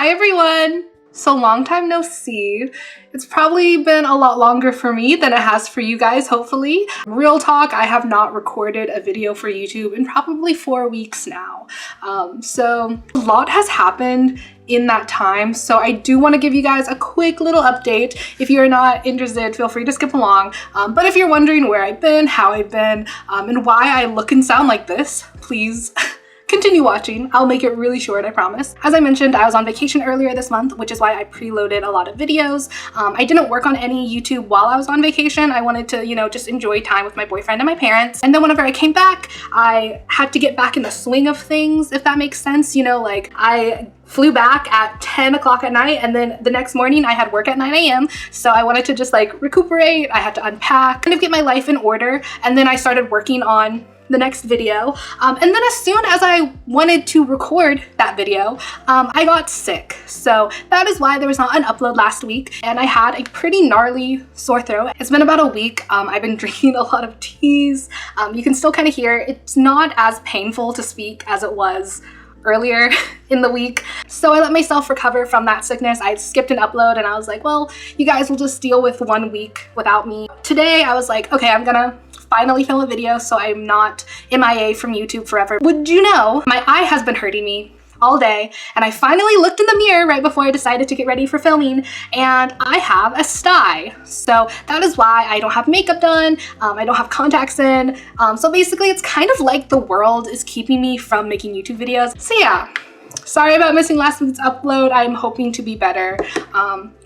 Hi everyone! So long time no see. It's probably been a lot longer for me than it has for you guys, hopefully. Real talk, I have not recorded a video for YouTube in probably 4 weeks now. So a lot has happened in that time. So I do want to give you guys a quick little update. If you're not interested, feel free to skip along. But if you're wondering where I've been, how I've been, and why I look and sound like this, please continue watching. I'll make it really short, I promise. As I mentioned, I was on vacation earlier this month, which is why I preloaded a lot of videos. I didn't work on any YouTube while I was on vacation. I wanted to, just enjoy time with my boyfriend and my parents. And then whenever I came back, I had to get back in the swing of things, if that makes sense. Like I flew back at 10 o'clock at night, and then the next morning I had work at 9 a.m. So I wanted to just like recuperate. I had to unpack, kind of get my life in order. And then I started working on the next video. And then as soon as I wanted to record that video, I got sick. So that is why there was not an upload last week. And I had a pretty gnarly sore throat. It's been about a week. I've been drinking a lot of teas. You can still kind of hear it's not as painful to speak as it was earlier in the week. So I let myself recover from that sickness. I skipped an upload and I was like, well, you guys will just deal with 1 week without me. Today I was like, okay, I'm gonna finally film a video so I'm not MIA from YouTube forever. Would you know, my eye has been hurting me all day, and I finally looked in the mirror right before I decided to get ready for filming, and I have a sty. So that is why I don't have makeup done, I don't have contacts in. So basically it's kind of like the world is keeping me from making YouTube videos. So yeah, sorry about missing last week's upload. I'm hoping to be better.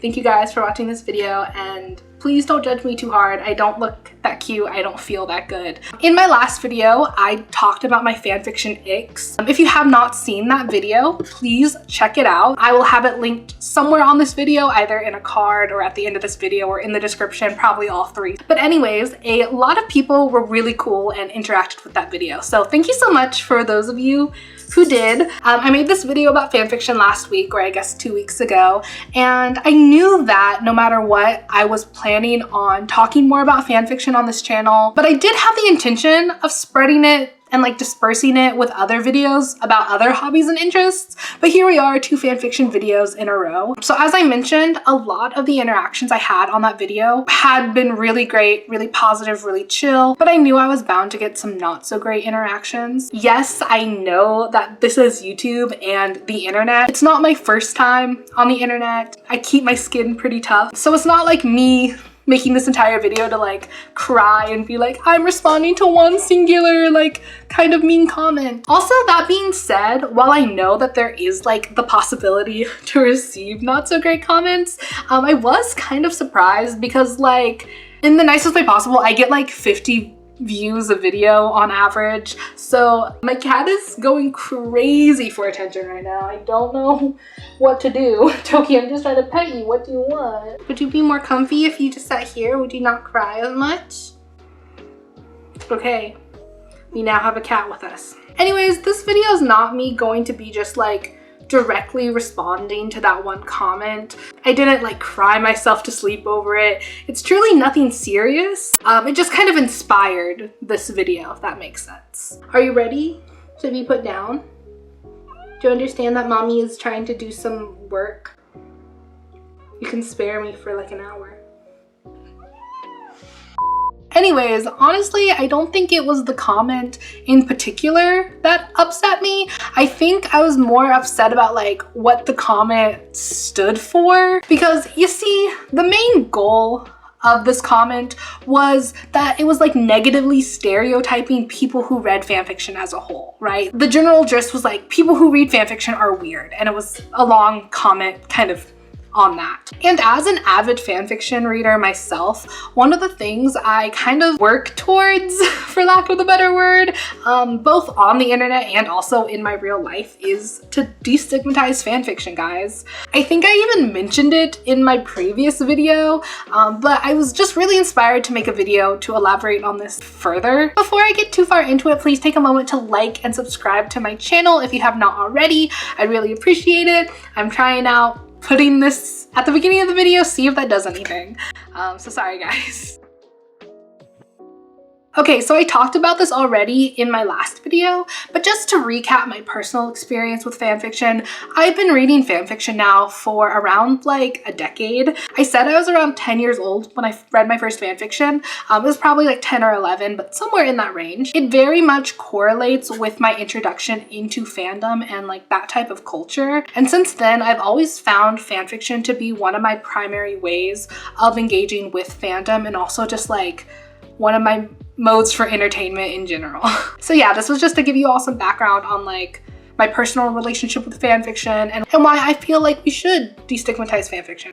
Thank you guys for watching this video, and please don't judge me too hard. I don't look that cute. I don't feel that good. In my last video, I talked about my fanfiction icks. If you have not seen that video, please check it out. I will have it linked somewhere on this video, either in a card or at the end of this video or in the description, probably all three. But anyways, a lot of people were really cool and interacted with that video. So thank you so much for those of you who did. I made this video about fanfiction last week, or I guess 2 weeks ago, and I knew that no matter what, I was planning on talking more about fanfiction on this channel, but I did have the intention of spreading it and like dispersing it with other videos about other hobbies and interests. But here we are, 2 fanfiction videos in a row. So as I mentioned, a lot of the interactions I had on that video had been really great, really positive, really chill, but I knew I was bound to get some not so great interactions. Yes, I know that this is YouTube and the internet. It's not my first time on the internet. I keep my skin pretty tough. So it's not like me making this entire video to like cry and be like, I'm responding to one singular like kind of mean comment. Also, that being said, while I know that there is like the possibility to receive not so great comments, I was kind of surprised because like in the nicest way possible, I get like 50 views a video on average. So my cat is going crazy for attention right now. I don't know what to do. Toki, I'm just trying to pet you. What do you want? Would you be more comfy if you just sat here? Would you not cry as much? Okay, we now have a cat with us. Anyways, this video is not me going to be just like directly responding to that one comment. I didn't like cry myself to sleep over it. It's truly nothing serious. It just kind of inspired this video, if that makes sense. Are you ready to be put down? Do you understand that mommy is trying to do some work? You can spare me for like an hour. Anyways, honestly, I don't think it was the comment in particular that upset me. I think I was more upset about like what the comment stood for, because you see, the main goal of this comment was that it was like negatively stereotyping people who read fanfiction as a whole, right? The general gist was like, people who read fanfiction are weird, and it was a long comment kind of on that. And as an avid fanfiction reader myself, one of the things I kind of work towards, for lack of a better word, both on the internet and also in my real life, is to destigmatize fanfiction, guys. I think I even mentioned it in my previous video, but I was just really inspired to make a video to elaborate on this further. Before I get too far into it, please take a moment to like and subscribe to my channel if you have not already. I really appreciate it. I'm trying out putting this at the beginning of the video, see if that does anything. So sorry guys. Okay, so I talked about this already in my last video, but just to recap my personal experience with fanfiction, I've been reading fanfiction now for around like a decade. I said I was around 10 years old when I read my first fanfiction. It was probably like 10 or 11, but somewhere in that range. It very much correlates with my introduction into fandom and like that type of culture. And since then, I've always found fanfiction to be one of my primary ways of engaging with fandom, and also just like one of my modes for entertainment in general. So yeah, this was just to give you all some background on like my personal relationship with fanfiction and why I feel like we should destigmatize fanfiction.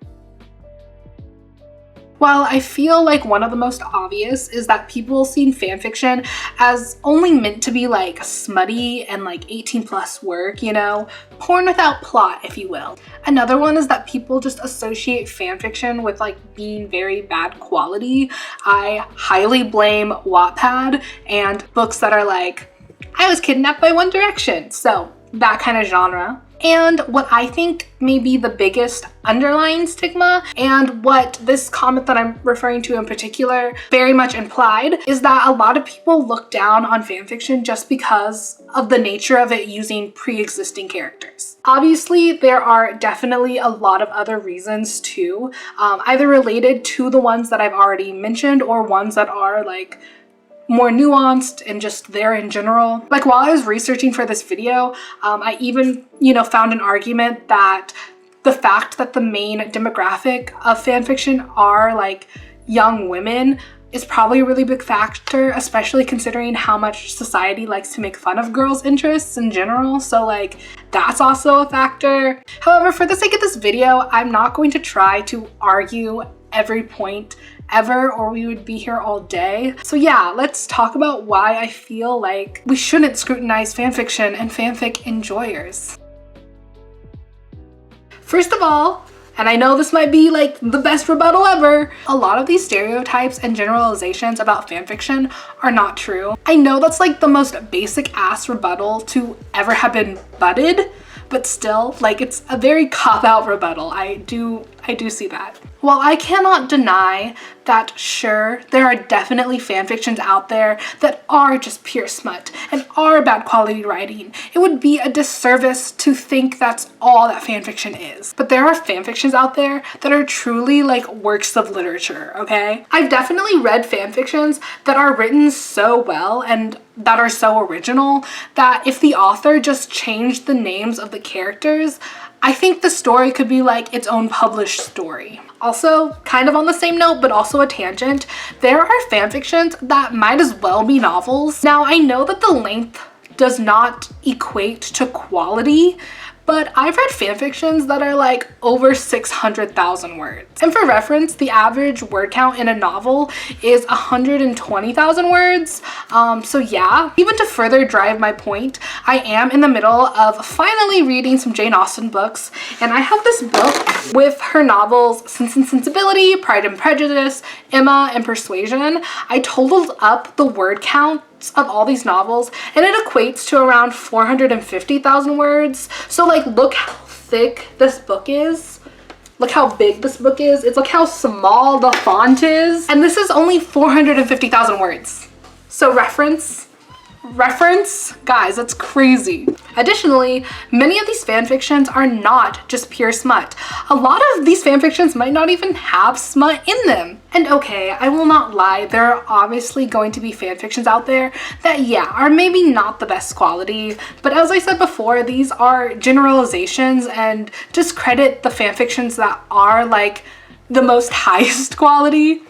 While I feel like one of the most obvious is that people see fanfiction as only meant to be like smutty and like 18+ work, you know, porn without plot, if you will. Another one is that people just associate fanfiction with like being very bad quality. I highly blame Wattpad and books that are like, I was kidnapped by One Direction. So that kind of genre. And what I think may be the biggest underlying stigma, and what this comment that I'm referring to in particular very much implied, is that a lot of people look down on fanfiction just because of the nature of it using pre-existing characters. Obviously, there are definitely a lot of other reasons too, either related to the ones that I've already mentioned or ones that are like more nuanced and just there in general. Like while I was researching for this video, I even, found an argument that the fact that the main demographic of fanfiction are like young women is probably a really big factor, especially considering how much society likes to make fun of girls' interests in general. So like that's also a factor. However, for the sake of this video, I'm not going to try to argue every point ever, or we would be here all day. So yeah, let's talk about why I feel like we shouldn't scrutinize fanfiction and fanfic enjoyers. First of all, and I know this might be like the best rebuttal ever, a lot of these stereotypes and generalizations about fanfiction are not true. I know that's like the most basic ass rebuttal to ever have been butted, but still, like, it's a very cop-out rebuttal. I do see that. While I cannot deny that, sure, there are definitely fanfictions out there that are just pure smut and are bad quality writing, it would be a disservice to think that's all that fanfiction is. But there are fanfictions out there that are truly like works of literature, okay? I've definitely read fanfictions that are written so well and that are so original that if the author just changed the names of the characters, I think the story could be like its own published story. Also, kind of on the same note, but also a tangent, there are fanfictions that might as well be novels. Now, I know that the length does not equate to quality, but I've read fanfictions that are like over 600,000 words. And for reference, the average word count in a novel is 120,000 words. So yeah, even to further drive my point, I am in the middle of finally reading some Jane Austen books, and I have this book with her novels Sense and Sensibility, Pride and Prejudice, Emma, and Persuasion. I totaled up the word count of all these novels and it equates to around 450,000 words. So like, look how thick this book is. Look how big this book is. It's like how small the font is. And this is only 450,000 words. So reference, guys, that's crazy. Additionally, many of these fanfictions are not just pure smut. A lot of these fanfictions might not even have smut in them. And okay, I will not lie, there are obviously going to be fanfictions out there that, yeah, are maybe not the best quality, but as I said before, these are generalizations and discredit the fanfictions that are like the most highest quality.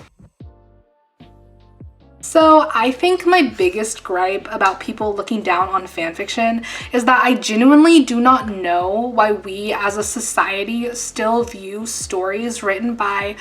So I think my biggest gripe about people looking down on fanfiction is that I genuinely do not know why we as a society still view stories written by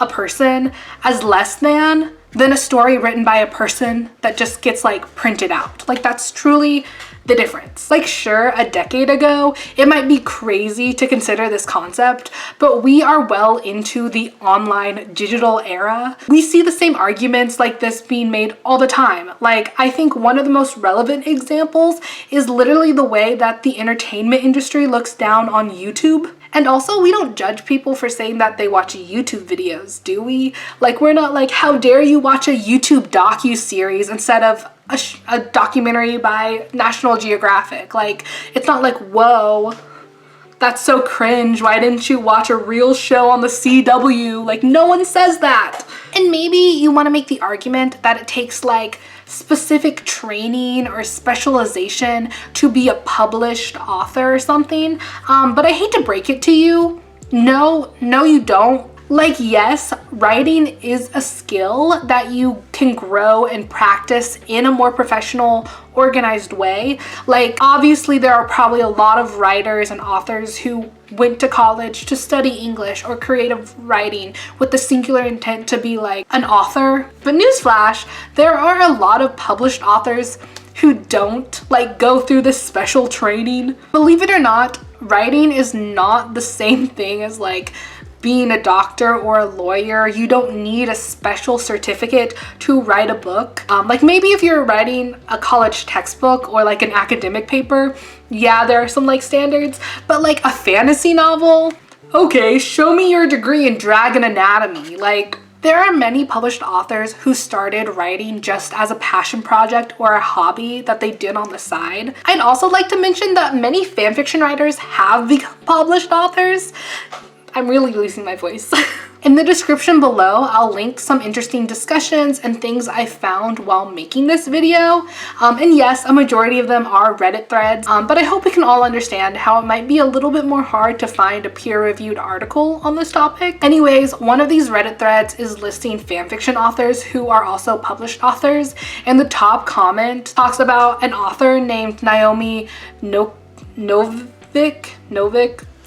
a person as less than a story written by a person that just gets like printed out. Like that's truly the difference. Like, sure, a decade ago, it might be crazy to consider this concept, but we are well into the online digital era. We see the same arguments like this being made all the time. Like, I think one of the most relevant examples is literally the way that the entertainment industry looks down on YouTube. And also, we don't judge people for saying that they watch YouTube videos, do we? Like, we're not like, how dare you watch a YouTube docu-series instead of a documentary by National Geographic. Like, it's not like, whoa, that's so cringe, why didn't you watch a real show on the CW? Like, no one says that. And maybe you want to make the argument that it takes like specific training or specialization to be a published author or something, but I hate to break it to you, no you don't. Like, yes, writing is a skill that you can grow and practice in a more professional, organized way. Like, obviously there are probably a lot of writers and authors who went to college to study English or creative writing with the singular intent to be like an author. But newsflash, there are a lot of published authors who don't like go through this special training. Believe it or not, writing is not the same thing as like being a doctor or a lawyer. You don't need a special certificate to write a book. Like, maybe if you're writing a college textbook or like an academic paper, yeah, there are some like standards, but like a fantasy novel, okay, show me your degree in dragon anatomy. Like, there are many published authors who started writing just as a passion project or a hobby that they did on the side. I'd also like to mention that many fanfiction writers have become published authors. I'm really losing my voice. In the description below, I'll link some interesting discussions and things I found while making this video. And yes, a majority of them are Reddit threads, but I hope we can all understand how it might be a little bit more hard to find a peer-reviewed article on this topic. Anyways, one of these Reddit threads is listing fanfiction authors who are also published authors, and the top comment talks about an author named Naomi Novik.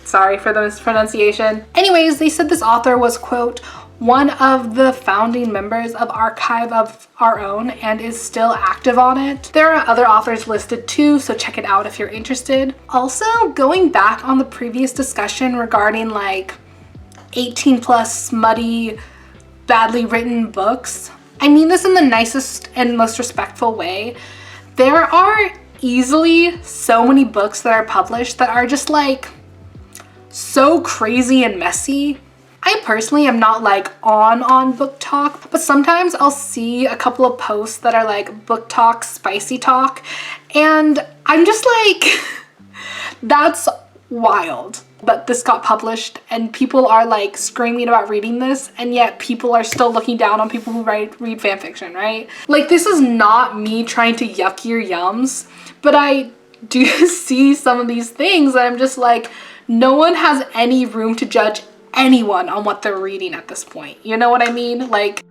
Sorry for the mispronunciation. Anyways, they said this author was, quote, one of the founding members of Archive of Our Own and is still active on it. There are other authors listed too, so check it out if you're interested. Also, going back on the previous discussion regarding like 18 plus smutty, badly written books, I mean this in the nicest and most respectful way. There are easily so many books that are published that are just like so crazy and messy. I personally am not like on book talk, but sometimes I'll see a couple of posts that are like book talk, spicy talk, and I'm just like, that's wild. But this got published and people are like screaming about reading this, and yet people are still looking down on people who read fanfiction, right? Like, this is not me trying to yuck your yums, but I do see some of these things and I'm just like, no one has any room to judge anyone on what they're reading at this point. You know what I mean? Like,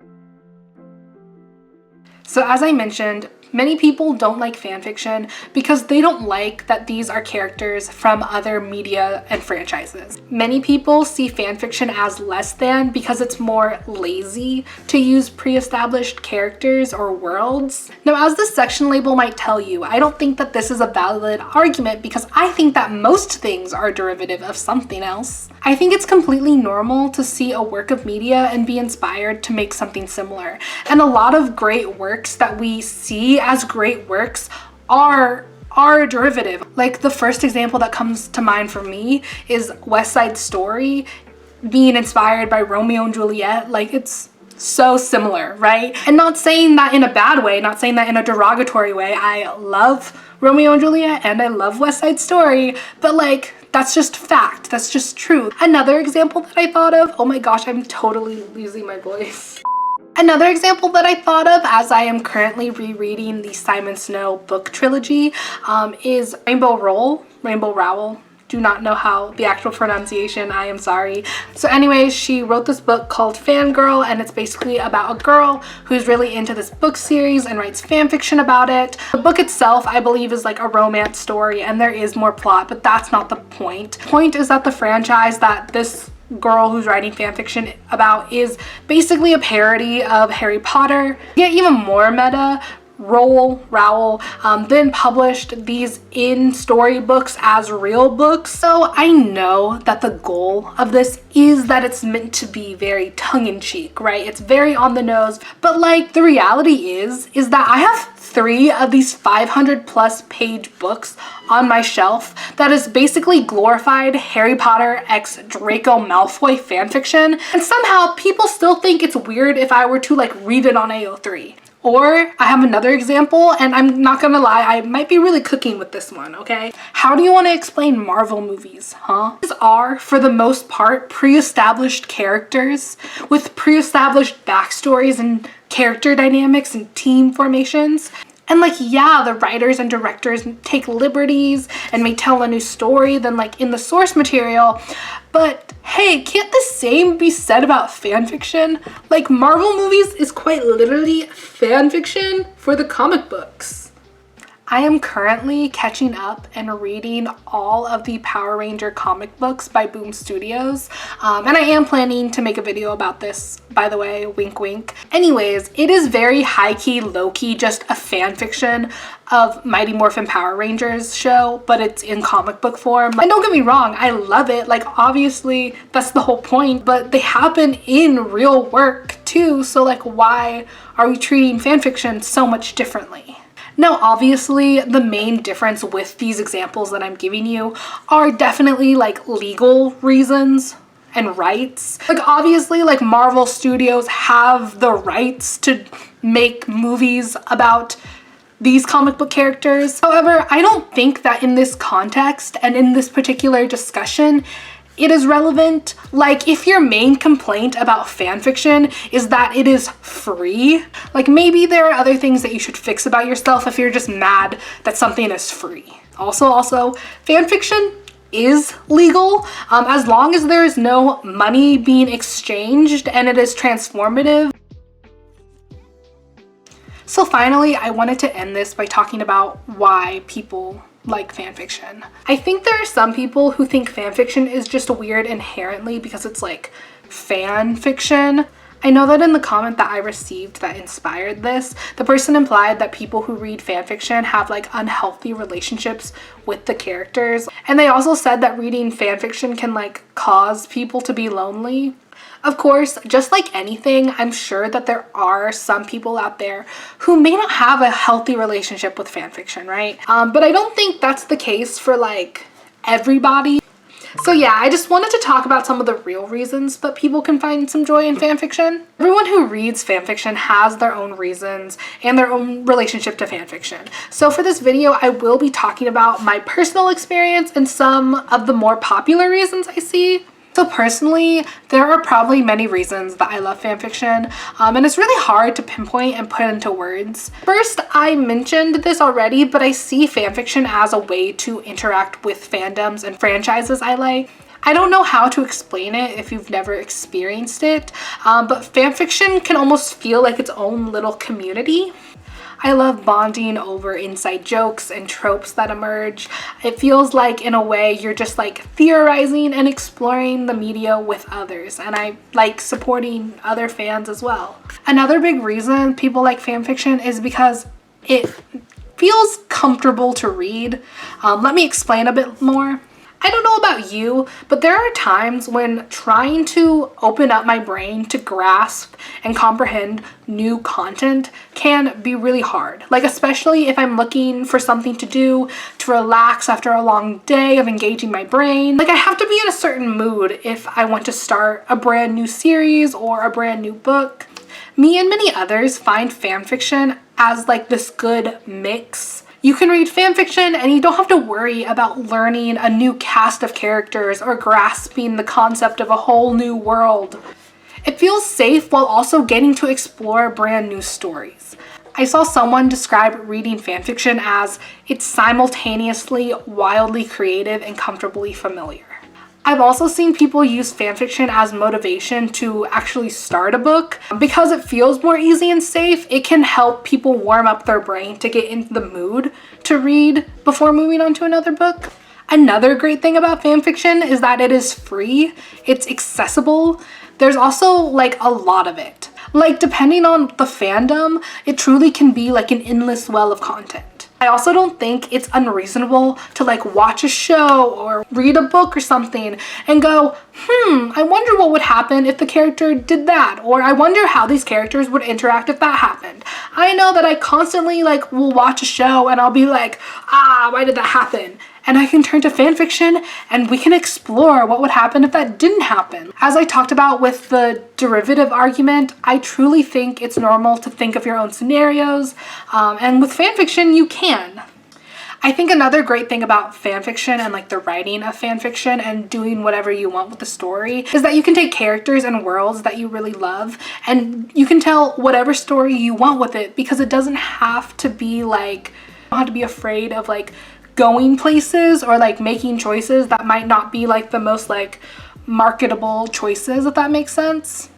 so as I mentioned, many people don't like fanfiction because they don't like that these are characters from other media and franchises. Many people see fanfiction as less than because it's more lazy to use pre-established characters or worlds. Now, as this section label might tell you, I don't think that this is a valid argument because I think that most things are derivative of something else. I think it's completely normal to see a work of media and be inspired to make something similar. And a lot of great works that we see as great works are derivative. Like, the first example that comes to mind for me is West Side Story being inspired by Romeo and Juliet. Like, it's so similar, right? And not saying that in a bad way, not saying that in a derogatory way. I love Romeo and Juliet and I love West Side Story, but like, that's just fact. That's just true. Another example that I thought of, oh my gosh, I'm totally losing my voice. Another example that I thought of as I am currently rereading the Simon Snow book trilogy is Rainbow Rowell. Do not know how the actual pronunciation, I am sorry. So anyways, she wrote this book called Fangirl, and it's basically about a girl who's really into this book series and writes fan fiction about it. The book itself, I believe, is like a romance story and there is more plot, but that's not the point. The point is that the franchise that this girl who's writing fan fiction about is basically a parody of Harry Potter. Get even more meta, Rowell then published these in storybooks as real books. So I know that the goal of this is that it's meant to be very tongue-in-cheek, right? It's very on the nose, but like the reality is that I have 3 of these 500+ page books on my shelf that is basically glorified Harry Potter x Draco Malfoy fanfiction, and somehow people still think it's weird if I were to like read it on AO3. Or I have another example, and I'm not gonna lie, I might be really cooking with this one, okay? How do you want to explain Marvel movies, huh? These are, for the most part, pre-established characters with pre-established backstories and character dynamics and team formations. And like, yeah, the writers and directors take liberties and may tell a new story than like in the source material, but hey, can't the same be said about fanfiction? Like, Marvel movies is quite literally fanfiction for the comic books. I am currently catching up and reading all of the Power Ranger comic books by Boom Studios, and I am planning to make a video about this, by the way, wink wink. Anyways, it is very high-key, low-key, just a fan fiction of Mighty Morphin Power Rangers show, but it's in comic book form. And don't get me wrong, I love it. Like, obviously that's the whole point, but they happen in real work too, so like, why are we treating fan fiction so much differently? Now, obviously, the main difference with these examples that I'm giving you are definitely like legal reasons and rights. Like, obviously, like Marvel Studios have the rights to make movies about these comic book characters. However, I don't think that in this context and in this particular discussion, it is relevant. Like, if your main complaint about fanfiction is that it is free, like maybe there are other things that you should fix about yourself if you're just mad that something is free. Also, fanfiction is legal as long as there is no money being exchanged and it is transformative. So finally, I wanted to end this by talking about why people like fanfiction. I think there are some people who think fanfiction is just weird inherently because it's like fan fiction. I know that in the comment that I received that inspired this, the person implied that people who read fanfiction have like unhealthy relationships with the characters. And they also said that reading fanfiction can like cause people to be lonely. Of course, just like anything, I'm sure that there are some people out there who may not have a healthy relationship with fanfiction, right? But I don't think that's the case for like everybody. So yeah, I just wanted to talk about some of the real reasons that people can find some joy in fanfiction. Everyone who reads fanfiction has their own reasons and their own relationship to fanfiction. So for this video, I will be talking about my personal experience and some of the more popular reasons I see. So personally, there are probably many reasons that I love fanfiction, and it's really hard to pinpoint and put into words. First, I mentioned this already, but I see fanfiction as a way to interact with fandoms and franchises I like. I don't know how to explain it if you've never experienced it, but fanfiction can almost feel like its own little community. I love bonding over inside jokes and tropes that emerge. It feels like, in a way, you're just like theorizing and exploring the media with others, and I like supporting other fans as well. Another big reason people like fanfiction is because it feels comfortable to read. Let me explain a bit more. I don't know about you, but there are times when trying to open up my brain to grasp and comprehend new content can be really hard. Like, especially if I'm looking for something to do to relax after a long day of engaging my brain. Like, I have to be in a certain mood if I want to start a brand new series or a brand new book. Me and many others find fanfiction as like this good mix. You can read fanfiction and you don't have to worry about learning a new cast of characters or grasping the concept of a whole new world. It feels safe while also getting to explore brand new stories. I saw someone describe reading fanfiction as it's simultaneously wildly creative and comfortably familiar. I've also seen people use fanfiction as motivation to actually start a book. Because it feels more easy and safe, it can help people warm up their brain to get into the mood to read before moving on to another book. Another great thing about fanfiction is that it is free, it's accessible. There's also like a lot of it. Like, depending on the fandom, it truly can be like an endless well of content. I also don't think it's unreasonable to like watch a show or read a book or something and go, I wonder what would happen if the character did that, or I wonder how these characters would interact if that happened. I know that I constantly like will watch a show and I'll be like, why did that happen? And I can turn to fanfiction and we can explore what would happen if that didn't happen. As I talked about with the derivative argument, I truly think it's normal to think of your own scenarios, and with fanfiction you can. I think another great thing about fanfiction and like the writing of fanfiction and doing whatever you want with the story is that you can take characters and worlds that you really love and you can tell whatever story you want with it, because it doesn't have to be like, you don't have to be afraid of like going places or like making choices that might not be like the most like marketable choices, if that makes sense.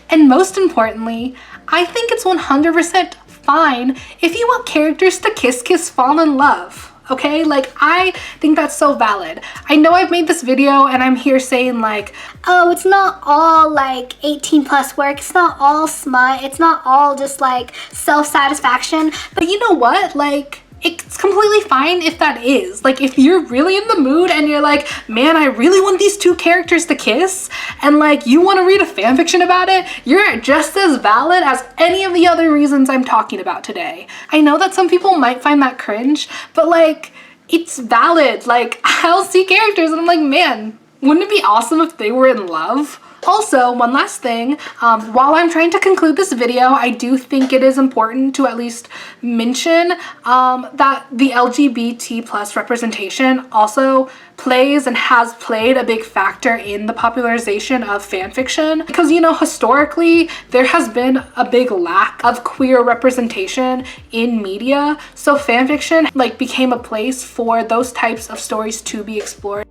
And most importantly, I think it's 100% fine if you want characters to kiss, fall in love. Okay, like I think that's so valid. I know I've made this video and I'm here saying like, oh, it's not all like 18+ work, it's not all smut, it's not all just like self-satisfaction. But you know what, like it's completely fine if that is. Like if you're really in the mood and you're like, man, I really want these two characters to kiss, and like you want to read a fanfiction about it, you're just as valid as any of the other reasons I'm talking about today. I know that some people might find that cringe, but like it's valid. Like I'll see characters and I'm like, man, wouldn't it be awesome if they were in love? Also, one last thing, while I'm trying to conclude this video, I do think it is important to at least mention that the LGBT+ representation also plays and has played a big factor in the popularization of fanfiction, because, you know, historically there has been a big lack of queer representation in media, so fanfiction like became a place for those types of stories to be explored.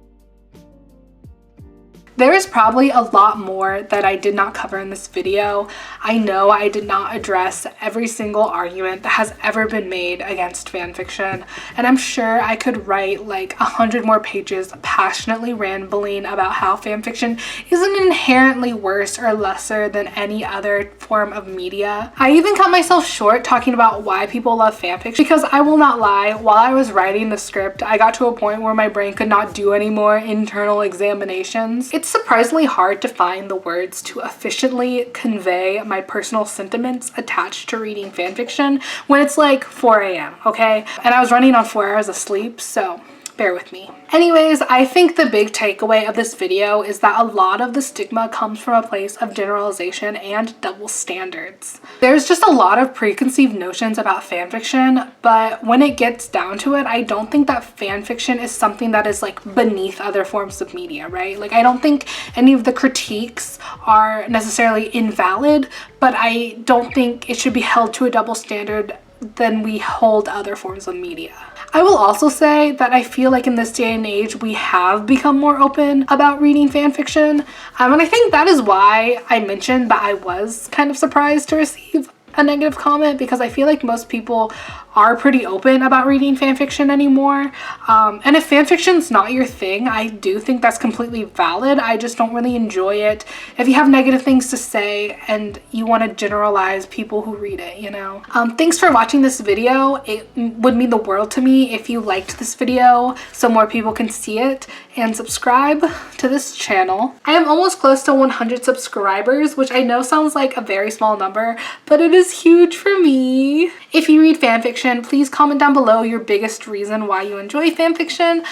There is probably a lot more that I did not cover in this video. I know I did not address every single argument that has ever been made against fanfiction, and I'm sure I could write like 100 more pages passionately rambling about how fanfiction isn't inherently worse or lesser than any other form of media. I even cut myself short talking about why people love fanfiction, because I will not lie, while I was writing the script, I got to a point where my brain could not do any more internal examinations. It's surprisingly hard to find the words to efficiently convey my personal sentiments attached to reading fanfiction when it's like 4 a.m, okay? And I was running on 4 hours of sleep, so bear with me. Anyways, I think the big takeaway of this video is that a lot of the stigma comes from a place of generalization and double standards. There's just a lot of preconceived notions about fanfiction, but when it gets down to it, I don't think that fanfiction is something that is like beneath other forms of media, right? Like I don't think any of the critiques are necessarily invalid, but I don't think it should be held to a double standard than we hold other forms of media. I will also say that I feel like in this day and age we have become more open about reading fanfiction, and I think that is why I mentioned that I was kind of surprised to receive a negative comment, because I feel like most people are pretty open about reading fanfiction anymore. And if fanfiction's not your thing, I do think that's completely valid. I just don't really enjoy it. If you have negative things to say and you want to generalize people who read it, you know. Thanks for watching this video. It would mean the world to me if you liked this video so more people can see it, and subscribe to this channel. I am almost close to 100 subscribers, which I know sounds like a very small number, but it is huge for me. If you read fanfiction, please comment down below your biggest reason why you enjoy fanfiction,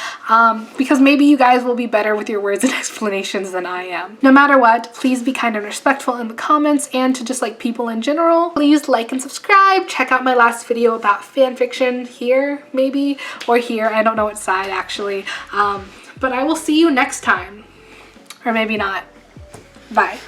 because maybe you guys will be better with your words and explanations than I am. No matter what, please be kind and respectful in the comments, and to just like people in general, please like and subscribe. Check out my last video about fanfiction here, maybe, or here. I don't know what side actually. But I will see you next time. Or maybe not. Bye.